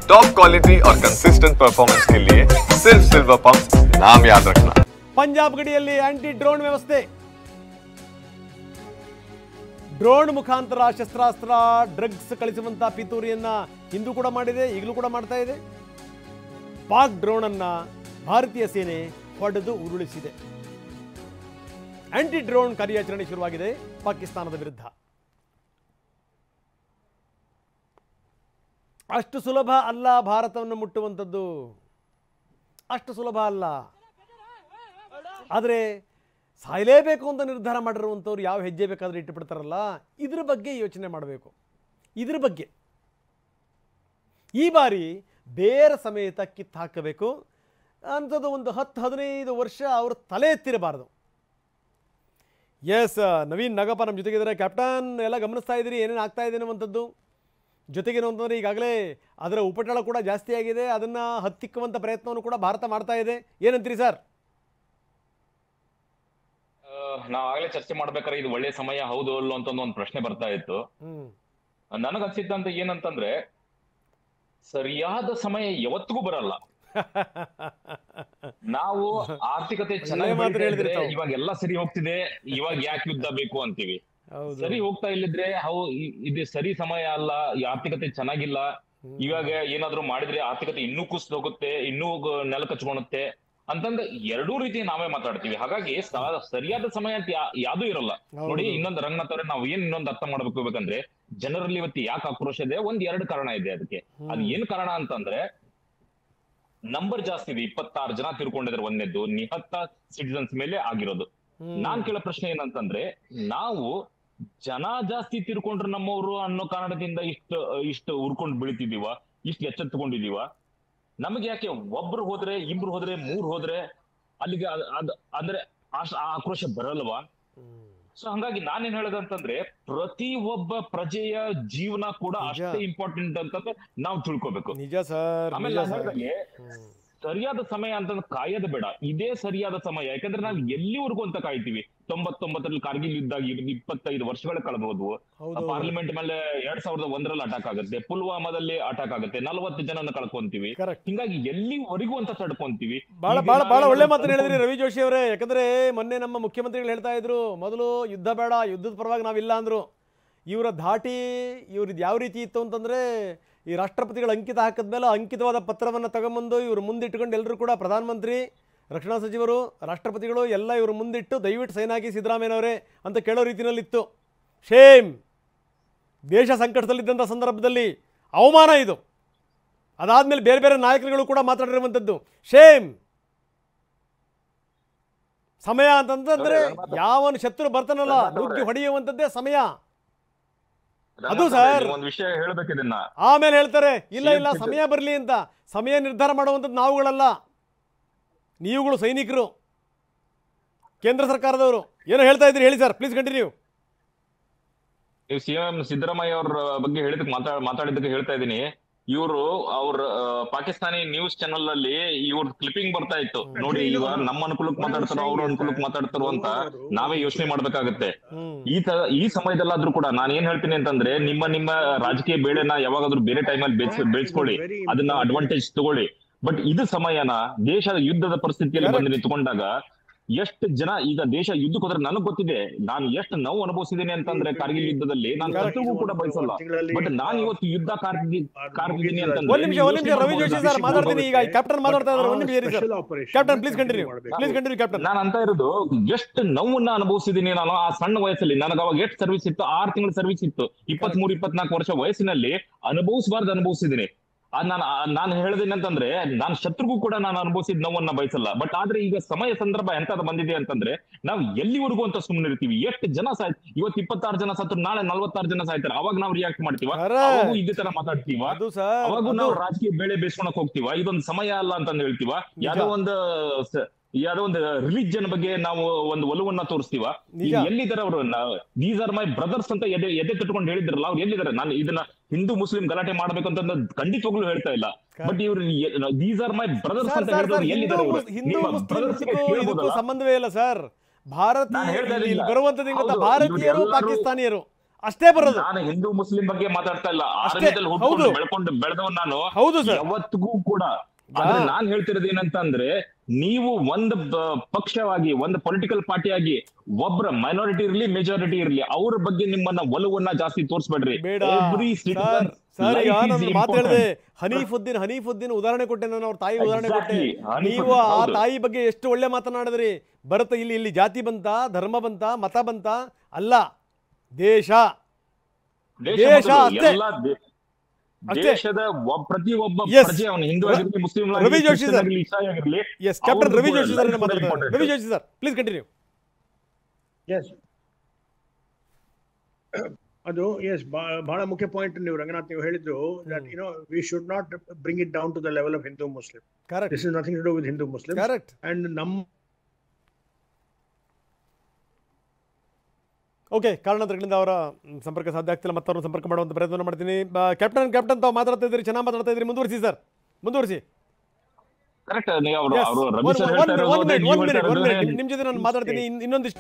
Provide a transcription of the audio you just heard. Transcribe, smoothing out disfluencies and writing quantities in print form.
Top quality और consistent performance के लिए सिर्फ सिल्वर पंप नाम याद रखना। पंजाब गडिಯಲ್ಲಿ ಆಂಟಿ ಡ್ರೋನ್ ವ್ಯವಸ್ಥೆ, ಡ್ರೋನ್ ಮುಖಾಂತರ ಶಸ್ತ್ರಾಸ್ತ್ರ ಡ್ರಗ್ಸ್ ಕಳಿಸುವಂತ ಪಿತೂರಿಯನ್ನ ಹಿಂದೂ ಕೂಡ ಮಾಡಿದೆ, ಈಗಲೂ ಕೂಡ ಮಾಡ್ತಾ ಇದೆ. ಪಾಕ್ ಡ್ರೋನ್ ಅನ್ನ ಭಾರತೀಯ ಸೇನೆ ಹೊಡೆದು ಉರುಳಿಸಿದೆ. ಆಂಟಿ ಡ್ರೋನ್ ಕಾರ್ಯಾಚರಣೆ ಶುರುವಾಗಿದೆ ಪಾಕಿಸ್ತಾನದ ವಿರುದ್ಧ. ಅಷ್ಟು ಸುಲಭ ಅಲ್ಲ ಭಾರತವನ್ನು ಮುಟ್ಟುವಂಥದ್ದು, ಅಷ್ಟು ಸುಲಭ ಅಲ್ಲ. ಆದರೆ ಸಾಯಲೇಬೇಕು ಅಂತ ನಿರ್ಧಾರ ಮಾಡಿರುವಂಥವ್ರು ಯಾವ ಹೆಜ್ಜೆ ಬೇಕಾದರೂ ಇಟ್ಟುಬಿಡ್ತಾರಲ್ಲ, ಇದ್ರ ಬಗ್ಗೆ ಯೋಚನೆ ಮಾಡಬೇಕು. ಇದ್ರ ಬಗ್ಗೆ ಈ ಬಾರಿ ಬೇರೆ ಸಮೇತ ಕಿತ್ತು ಹಾಕಬೇಕು ಅಂಥದ್ದು. ಒಂದು 10-15 ವರ್ಷ ಅವರು ತಲೆ ಎತ್ತಿರಬಾರ್ದು. ಎಸ್, ನವೀನ್ ನಾಗಪ್ಪ ನಮ್ಮ ಜೊತೆಗಿದ್ದಾರೆ. ಕ್ಯಾಪ್ಟನ್, ಎಲ್ಲ ಗಮನಿಸ್ತಾ ಇದ್ದೀರಿ ಏನೇನು ಆಗ್ತಾ ಇದೆ ಅನ್ನುವಂಥದ್ದು. ಜೊತೆಗೇನು ಅಂತಂದರೆ ಈಗಾಗಲೇ ಅದರ ಉಪಟಳ ಕೂಡ ಜಾಸ್ತಿ ಆಗಿದೆ, ಅದನ್ನು ಹತ್ತಿಕ್ಕುವಂಥ ಪ್ರಯತ್ನವನ್ನು ಕೂಡ ಭಾರತ ಮಾಡ್ತಾ ಇದೆ. ಏನಂತೀರಿ ಸರ್? ನಾವು ಆಗಲೇ ಚರ್ಚೆ ಮಾಡ್ಬೇಕಾದ್ರೆ ಇದು ಒಳ್ಳೆ ಸಮಯ ಹೌದು ಅಲ್ಲೋ ಅಂತ ಒಂದು ಪ್ರಶ್ನೆ ಬರ್ತಾ ಇತ್ತು. ನನಗನ್ಸಿದ್ದಂತ ಏನಂತಂದ್ರೆ, ಸರಿಯಾದ ಸಮಯ ಯಾವತ್ತಿಗೂ ಬರಲ್ಲ. ನಾವು ಆರ್ಥಿಕತೆ ಚೆನ್ನಾಗಿ ಇವಾಗ ಎಲ್ಲ ಸರಿ ಹೋಗ್ತಿದೆ, ಇವಾಗ ಯಾಕೆ ಯುದ್ಧ ಬೇಕು ಅಂತೀವಿ. ಸರಿ ಹೋಗ್ತಾ ಇಲ್ಲಿದ್ರೆ ಇದು ಸರಿ ಸಮಯ ಅಲ್ಲ, ಈ ಆರ್ಥಿಕತೆ ಚೆನ್ನಾಗಿಲ್ಲ, ಇವಾಗ ಏನಾದ್ರು ಮಾಡಿದ್ರೆ ಆರ್ಥಿಕತೆ ಇನ್ನೂ ಕುಸಿದು ಹೋಗುತ್ತೆ, ಇನ್ನೂ ನೆಲ ಕಚ್ಕೊಳುತ್ತೆ ಅಂತಂದ್ರೆ ಎರಡೂ ರೀತಿ ನಾವೇ ಮಾತಾಡ್ತೀವಿ. ಹಾಗಾಗಿ ಸರಿಯಾದ ಸಮಯ ಅಂತ ಯಾವ್ದೂ ಇರಲ್ಲ. ನೋಡಿ, ಇನ್ನೊಂದು ರಂಗನಾಥ್ ಅವ್ರೆ, ನಾವು ಇನ್ನೊಂದು ಅರ್ಥ ಮಾಡ್ಬೇಕಂದ್ರೆ, ಜನರಲ್ಲಿ ಇವತ್ತು ಯಾಕೆ ಆಕ್ರೋಶ ಇದೆ, 1-2 ಕಾರಣ ಇದೆ ಅದಕ್ಕೆ. ಅದ್ ಏನ್ ಕಾರಣ ಅಂತಂದ್ರೆ, ನಂಬರ್ ಜಾಸ್ತಿ ಇದೆ. 26 ಜನ ತಿರ್ಕೊಂಡಿದ್ದಾರೆ. ಒಂದೇದ್ದು ನಿಹತ ಸಿಟಿಸನ್ಸ್ ಮೇಲೆ ಆಗಿರೋದು. ನಾನ್ ಕೇಳೋ ಪ್ರಶ್ನೆ ಏನಂತಂದ್ರೆ, ನಾವು ಜನ ಜಾಸ್ತಿ ತಿರ್ಕೊಂಡ್ರೆ ನಮ್ಮವರು ಅನ್ನೋ ಕಾರಣದಿಂದ ಇಷ್ಟು ಉರ್ಕೊಂಡು ಬೀಳ್ತಿದೀವ, ಇಷ್ಟು ಎಚ್ಚೆತ್ತುಕೊಂಡಿದೀವ? ನಮಗೆ ಯಾಕೆ ಒಬ್ರು ಹೋದ್ರೆ, ಇಬ್ರು ಹೋದ್ರೆ, 3 ಹೋದ್ರೆ ಅಲ್ಲಿಗೆ ಅಂದ್ರೆ ಆಕ್ರೋಶ ಬರಲ್ವಾ? ಸೊ ಹಂಗಾಗಿ ನಾನೇನ್ ಹೇಳೋದಂತಂದ್ರೆ, ಪ್ರತಿ ಒಬ್ಬ ಪ್ರಜೆಯ ಜೀವನ ಕೂಡ ಅಷ್ಟೇ ಇಂಪಾರ್ಟೆಂಟ್ ಅಂತ ನಾವು ತಿಳ್ಕೊಬೇಕು. ನಿಜ ಸರ್. ಆಮೇಲೆ ಸರಿಯಾದ ಸಮಯ ಅಂತಂದ್ರೆ ಕಾಯೋದು ಬೇಡ, ಇದೇ ಸರಿಯಾದ ಸಮಯ. ಯಾಕಂದ್ರೆ ನಾವು ಎಲ್ಲಿವರೆಗೂ ಅಂತ ಕಾಯ್ತೀವಿ? 99ರಲ್ಲಿ ಕಾರ್ಗಿಲ್ ಯುದ್ಧ 25 ವರ್ಷಗಳ ಕಳೆದೋದ್ವು. ಪಾರ್ಲಿಮೆಂಟ್ ಮೇಲೆ 2001ರಲ್ಲಿ ಅಟ್ಯಾಕ್ ಆಗುತ್ತೆ, ಪುಲ್ವಾಮಾದಲ್ಲಿ ಅಟ್ಯಾಕ್ ಆಗುತ್ತೆ, 40 ಜನನ ಕಳ್ಕೊಂತೀವಿ. ಹಿಂಗಾಗಿ ಎಲ್ಲಿವರೆಗೂ ಅಂತ ತಡ್ಕೊಂತೀವಿ. ಬಹಳ ಒಳ್ಳೆ ಮಾತನ್ನ ಹೇಳಿದ್ರಿ ರವಿ ಜೋಶಿ ಅವರೇ. ಯಾಕಂದ್ರೆ ಮೊನ್ನೆ ನಮ್ಮ ಮುಖ್ಯಮಂತ್ರಿಗಳು ಹೇಳ್ತಾ ಇದ್ರು, ಮೊದಲು ಯುದ್ಧ ಬೇಡ, ಯುದ್ಧದ ಪರವಾಗಿ ನಾವಿಲ್ಲ ಅಂದ್ರು. ಇವರ ಧಾಟಿ ಇವ್ರದ್ದು ಯಾವ ರೀತಿ ಇತ್ತು ಅಂತಂದ್ರೆ, ಈ ರಾಷ್ಟ್ರಪತಿಗಳು ಅಂಕಿತ ಹಾಕಿದ್ಮೇಲೆ ಅಂಕಿತವಾದ ಪತ್ರವನ್ನು ತಗೊಂಬಂದು ಇವರು ಮುಂದಿಟ್ಟುಕೊಂಡು ಎಲ್ಲರೂ ಕೂಡ ಪ್ರಧಾನಮಂತ್ರಿ, ರಕ್ಷಣಾ ಸಚಿವರು, ರಾಷ್ಟ್ರಪತಿಗಳು ಎಲ್ಲ ಇವರು ಮುಂದಿಟ್ಟು ದಯವಿಟ್ಟು ಸೈನ್ ಹಾಕಿ ಸಿದ್ದರಾಮಯ್ಯನವರೇ ಅಂತ ಕೇಳೋ ರೀತಿಯಲ್ಲಿತ್ತು. ಶೇಮ್! ದೇಶ ಸಂಕಟದಲ್ಲಿದ್ದಂಥ ಸಂದರ್ಭದಲ್ಲಿ ಅವಮಾನ ಇದು. ಅದಾದಮೇಲೆ ಬೇರೆ ಬೇರೆ ನಾಯಕರುಗಳು ಕೂಡ ಮಾತಾಡಿರುವಂಥದ್ದು. ಶೇಮ್! ಸಮಯ ಅಂತಂದ್ರೆ ಯಾವನು ಶತ್ರು ಬರ್ತಾನಲ್ಲ ನುಗ್ಗಿ ಹೊಡೆಯುವಂಥದ್ದೇ ಸಮಯ. ಅದು ಸರ್ ಒಂದು ವಿಷಯ ಹೇಳ್ಬೇಕಿದನ್ನ ಆಮೇಲೆ ಹೇಳ್ತಾರೆ, ಇಲ್ಲ ಸಮಯ ಬರಲಿ ಅಂತ. ಸಮಯ ನಿರ್ಧಾರ ಮಾಡುವಂಥದ್ದು ನಾವುಗಳಲ್ಲ, ನೀವುಗಳು ಸೈನಿಕರು, ಕೇಂದ್ರ ಸರ್ಕಾರದವರು. ಏನೋ ಹೇಳ್ತಾ ಇದ್ರಿ, ಹೇಳಿ ಸರ್, ಪ್ಲೀಸ್ ಕಂಟಿನ್ಯೂ. ನೀವು ಸಿಎಂ ಸಿದ್ದರಾಮಯ್ಯ ಅವ್ರ ಬಗ್ಗೆ ಮಾತಾಡಿದ್ದಕ್ಕೆ ಹೇಳ್ತಾ ಇದ್ದೀನಿ. ಇವರು ಅವ್ರ ಪಾಕಿಸ್ತಾನಿ ನ್ಯೂಸ್ ಚಾನೆಲ್ ಅಲ್ಲಿ ಇವ್ರ ಕ್ಲಿಪ್ಪಿಂಗ್ ಬರ್ತಾ ಇತ್ತು ನೋಡಿ. ಈಗ ನಮ್ಮ ಅನುಕೂಲಕ್ಕೆ ಮಾತಾಡ್ತಾರೋ, ಅವ್ರ ಅನುಕೂಲಕ್ಕೆ ಮಾತಾಡ್ತಾರೋ ಅಂತ ನಾವೇ ಯೋಚನೆ ಮಾಡ್ಬೇಕಾಗತ್ತೆ. ಈ ಸಮಯದಲ್ಲಾದ್ರೂ ಕೂಡ ನಾನು ಏನ್ ಹೇಳ್ತೀನಿ ಅಂತಂದ್ರೆ, ನಿಮ್ಮ ರಾಜಕೀಯ ಬೇಳೆನ ಯಾವಾಗಾದ್ರೂ ಬೇರೆ ಟೈಮಲ್ಲಿ ಬೆಳೆಸ್ಕೊಳ್ಳಿ, ಅದನ್ನ ಅಡ್ವಾಂಟೇಜ್ ತಗೊಳ್ಳಿ. ಬಟ್ ಇದು ಸಮಯನ ದೇಶದ ಯುದ್ಧದ ಪರಿಸ್ಥಿತಿಯಲ್ಲಿ ಬಂದು ನಿಂತ್ಕೊಂಡಾಗ ಎಷ್ಟು ಜನ ಈಗ ದೇಶ ಯುದ್ಧಕ್ಕೆ ಹೋದ್ರೆ, ನನಗ್ ಗೊತ್ತಿದೆ ನಾನು ಎಷ್ಟು ನೋವು ಅನುಭವಿಸಿದ್ದೇನೆ ಅಂತಂದ್ರೆ ಕಾರ್ಗಿಲ್ ಯುದ್ಧದಲ್ಲಿ. ನಾನು ಕರ್ತವ್ಯ ಕೂಡ ಬಯಸಲ್ಲ, ಬಟ್ ನಾನು ಇವತ್ತು ಯುದ್ಧ ಕಾರ್ತಿದ್ದೀನಿ ಅಂತಂದ್ರೆ ರವಿ ಜೋಶಿ ಸರ್ ಮಾತಾಡ್ತೀನಿ. ಈಗ ಕ್ಯಾಪ್ಟನ್ ಮಾತಾಡ್ತಾ ಇದ್ದಾರೆ. Captain please continue. ಕ್ಯಾಪ್ಟನ್, ನಾನು ಅಂತ ಇರೋದು ಎಷ್ಟು ನೋವನ್ನ ಅನುಭವಿಸಿದ್ದೀನಿ ನಾನು ಆ ಸಣ್ಣ ವಯಸ್ಸಲ್ಲಿ. ನನಗೆ ಅವಾಗ ಎಷ್ಟು ಸರ್ವಿಸ್ ಇತ್ತು? 6 ತಿಂಗಳ ಸರ್ವಿಸ್ ಇತ್ತು. 23-24 ವರ್ಷ ವಯಸ್ಸಿನಲ್ಲಿ ಅನುಭವಿಸಬಾರ್ದು. ನಾನು ಹೇಳಿದೇನೆ ಅಂತಂದ್ರೆ, ನಾನು ಶತ್ರುಗೂ ಕೂಡ ನಾನು ಅನುಭವಿಸಿದ ನೋವನ್ನ ಬಯಸಲ್ಲ. ಬಟ್ ಆದ್ರೆ ಈಗ ಸಮಯ ಸಂದರ್ಭ ಎಂತದ ಬಂದಿದೆ ಅಂತಂದ್ರೆ, ನಾವು ಎಲ್ಲಿವರೆಗೂ ಅಂತ ಸುಮ್ಮನೆ ಇರ್ತೀವಿ? ಎಷ್ಟು ಜನ ಇವತ್ತು 26 ಜನ ಸತ್ರು, ನಾಳೆ 46 ಜನ ಸಾಯ್ತಾರೆ. ಅವಾಗ ನಾವು ರಿಯಾಕ್ಟ್ ಮಾಡ್ತೀವ? ಅವಾಗೂ ಇದೇ ತರ ಮಾತಾಡ್ತೀವ? ಅವಾಗೂ ನಾವು ರಾಜಕೀಯ ಬೇಳೆ ಬೇಯಿಸ್ಕೊಳಕ್ ಹೋಗ್ತೀವ? ಇದೊಂದು ಸಮಯ ಅಲ್ಲ ಅಂತಂದು ಹೇಳ್ತೀವ? ಯಾವುದೋ ಒಂದು ರಿಲಿಜನ್ ಬಗ್ಗೆ ನಾವು ಒಂದು ಒಲವನ್ನ ತೋರಿಸ್ತೀವ? ಎಲ್ಲಿದ್ದಾರೆ ಅವರು? ದೀಸ್ ಆರ್ ಮೈ ಬ್ರದರ್ಸ್ ಅಂತ ಎದೆ ತಟ್ಕೊಂಡು ಹೇಳಿದ್ರಲ್ಲ, ಅವ್ರು ಎಲ್ಲಿದ್ದಾರೆ? ನಾನು ಇದನ್ನ ಹಿಂದೂ ಮುಸ್ಲಿಂ ಗಲಾಟೆ ಮಾಡ್ಬೇಕು ಅಂತ ಖಂಡಿತವಾಗ್ಲೂ ಹೇಳ್ತಾ ಇಲ್ಲ. ಬಟ್ ಇವ್ರು ದೀಸ್ ಆರ್ ಮೈ ಬ್ರದರ್ಸ್ ಅಂತ ಹೇಳಿದ್ರು ಸಂಬಂಧವೇ ಇಲ್ಲ ಸರ್. ಭಾರತೀಯ ಬರುವಂತದ್ದು ಭಾರತೀಯರು ಪಾಕಿಸ್ತಾನಿಯರು ಅಷ್ಟೇ ಬರೋದು. ನಾನು ಹಿಂದೂ ಮುಸ್ಲಿಂ ಬಗ್ಗೆ ಮಾತಾಡ್ತಾ ಇಲ್ಲ, ಅಷ್ಟೇ. ಆರ್ಮಿದಲ್ಲಿ ಹುಟ್ಕೊಂಡು ಹೌದು. ಬೆಳ್ಕೊಂಡು ಬೆಳೆದವ್ ನಾನು ಹೌದು ಸರ್. ಯಾವತ್ತಿಗೂ ಕೂಡ. ಆದ್ರೆ ನಾನ್ ಹೇಳ್ತಿರೋದು ಏನಂತಂದ್ರೆ, ನೀವು ಒಂದು ಪಕ್ಷವಾಗಿ, ಒಂದು ಪೊಲಿಟಿಕಲ್ ಪಾರ್ಟಿಯಾಗಿ ಒಬ್ರ ಮೈನಾರಿಟಿ ಇರ್ಲಿ ಮೆಜಾರಿಟಿ ಇರ್ಲಿ, ಅವ್ರ ಬಗ್ಗೆ ನಿಮ್ಮನ್ನ ಒಲವನ್ನ ಜಾಸ್ತಿ ತೋರಿಸ್ಬೇಡ್ರಿ. ಬೇಡ Every citizen ಸರ್. ಈಗ life is ನಾನು important. ಮಾತಾಡಿದೆ, ಹನೀಫುದ್ದೀನ್ ಉದಾಹರಣೆ ಕೊಟ್ಟೆ, ನಾನು ಅವ್ರ ತಾಯಿ ಉದಾಹರಣೆ ಕೊಟ್ಟೆ. Exactly. ನೀವು ಆ ಹೌದು. ತಾಯಿ ಬಗ್ಗೆ ಎಷ್ಟು ಒಳ್ಳೆ ಮಾತನಾಡಿದ್ರಿ. ಬರುತ್ತೆ ಇಲ್ಲಿ ಜಾತಿ ಬಂತ, ಧರ್ಮ ಬಂತ, ಮತ ಬಂತ? ಅಲ್ಲ, ದೇಶ ದೇಶ ಅಷ್ಟೇ. ಎಲ್ಲ ಅಷ್ಟೇ. ದೇಶದ ಪ್ರತಿಯೊಬ್ಬ Yes. ಪ್ರಜೆ, ಅವನು ಹಿಂದೂ ಆಗಿರ್ಲಿ, ಮುಸ್ಲಿಂ ರವಿ ಜೋಶಿ ಸರ್. ಆಗಿರ್ಲಿ, ಇಸಾಯಿ ಆಗಿರ್ಲಿ, yes, captain Ravi Joshi sir life ಮಾತಾಡ್ತಾರೆ. important. Ravi Joshi sir, please continue. Yes, ಅದು ಬಹಳ ಮುಖ್ಯ ಪಾಯಿಂಟ್ ನೀವು ರಂಗನಾಥ್ ನೀವು ಹೇಳಿದ್ರು. That we should not bring it down to the level of Hindu Muslim. Correct. This is nothing to do with Hindu Muslim. Correct. And okay, ಕಾರಣಾಂತರಗಳಿಂದ ಅವರ ಸಂಪರ್ಕ ಸಾಧ್ಯ ಆಗ್ತಿಲ್ಲ, ಮತ್ತವ್ರನ್ನ ಸಂಪರ್ಕ ಮಾಡುವಂಥ ಪ್ರಯತ್ನ ಮಾಡ್ತೀನಿ. ಕ್ಯಾಪ್ಟನ್ ತಾವು ಮಾತಾಡ್ತಾ ಇದ್ರಿ, ಚೆನ್ನಾಗಿ ಮಾತಾಡ್ತಾ ಇದ್ರಿ, ಮುಂದುವರಿಸಿ ಸರ್, ಮುಂದುವರಿಸಿ. ಕರೆಕ್ಟ್. ರವಿ ಸರ್ ಹೇಳ್ತಾ ಇರೋದು ನಿಮ್ ಜೊತೆ ನಾನು ಮಾತಾಡ್ತೀನಿ ಇನ್ನೊಂದಿಷ್ಟು